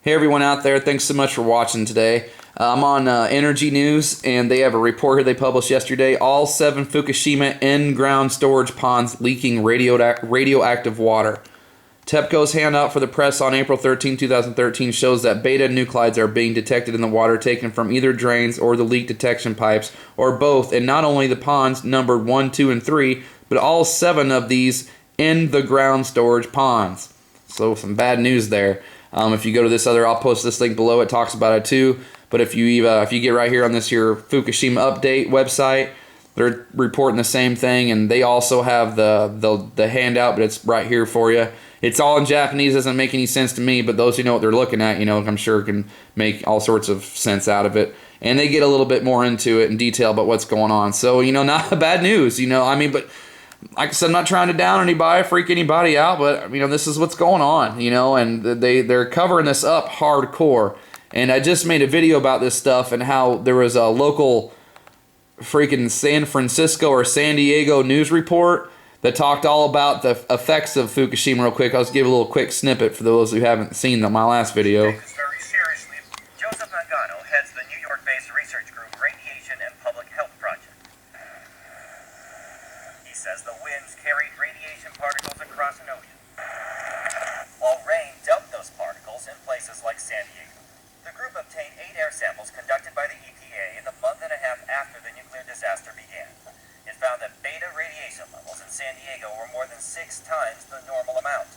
Hey everyone out there, thanks so much for watching today. I'm on Energy News, and they have a report here they published yesterday. All 7 Fukushima in-ground storage ponds leaking radioactive water. TEPCO's handout for the press on April 13, 2013 shows that beta nuclides are being detected in the water taken from either drains or the leak detection pipes, or both, and not only the ponds numbered 1, 2, and 3, but all 7 of these in-the-ground storage ponds. So some bad news there. If you go to this other, I'll post this link below. It talks about it too. But if you get right here on this here Fukushima update website, they're reporting the same thing, and they also have the handout, but it's right here for you. It's all in Japanese. Doesn't make any sense to me, but those who know what they're looking at, I'm sure can make all sorts of sense out of it. And they get a little bit more into it in detail about what's going on. So not bad news. But. Like I said, I'm not trying to down anybody, freak anybody out, but this is what's going on, and they're covering this up hardcore. And I just made a video about this stuff and how there was a local freaking San Francisco or San Diego news report that talked all about the effects of Fukushima real quick. I'll just give a little quick snippet for those who haven't seen my last video. Very seriously. Joseph Mangano heads the New York-based research group Radiation and Public Health Project. He says the winds carried radiation particles across an ocean, while rain dumped those particles in places like San Diego. The group obtained 8 air samples conducted by the EPA in the month and a half after the nuclear disaster began. It found that beta radiation levels in San Diego were more than 6 times the normal amount.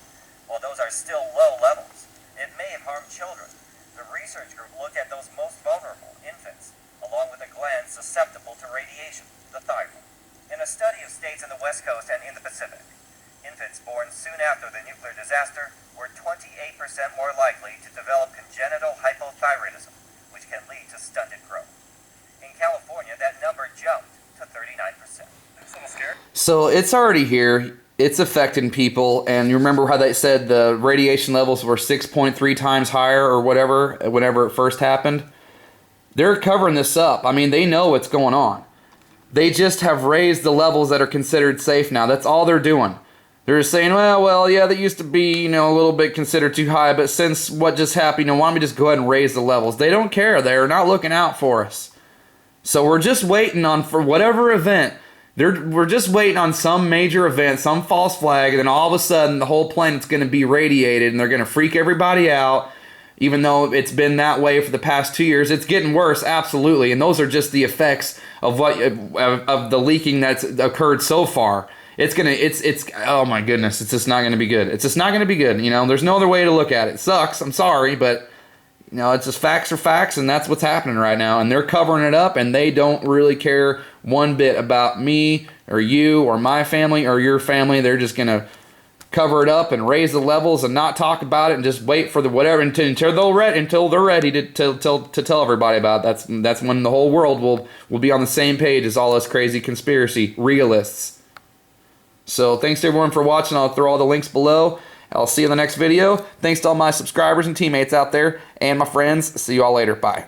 While those are still low levels, it may have harmed children. The research group looked at those most vulnerable, infants, along with a gland susceptible to radiation, the thyroid. In a study of states in the West Coast and in the Pacific, infants born soon after the nuclear disaster were 28% more likely to develop congenital hypothyroidism, which can lead to stunted growth. In California, that number jumped to 39%. That's a little scary. So it's already here. It's affecting people. And you remember how they said the radiation levels were 6.3 times higher or whatever, whenever it first happened? They're covering this up. They know what's going on. They just have raised the levels that are considered safe now. That's all they're doing. They're just saying, well, yeah, that used to be, a little bit considered too high, but since what just happened, why don't we just go ahead and raise the levels? They don't care. They're not looking out for us. So we're just waiting for whatever event. We're just waiting on some major event, some false flag, and then all of a sudden the whole planet's going to be radiated, and they're going to freak everybody out. Even though it's been that way for the past 2 years, it's getting worse, absolutely. And those are just the effects of of the leaking that's occurred so far. It's oh my goodness, it's just not going to be good. It's just not going to be good. There's no other way to look at it. It sucks. I'm sorry, but it's just facts are facts, and that's what's happening right now. And they're covering it up, and they don't really care one bit about me or you or my family or your family. They're just going to cover it up and raise the levels and not talk about it and just wait for the whatever until they're ready to tell everybody about it. That's when the whole world will be on the same page as all us crazy conspiracy realists. So thanks to everyone for watching. I'll throw all the links below. I'll see you in the next video. Thanks to all my subscribers and teammates out there and my friends. See you all later. Bye.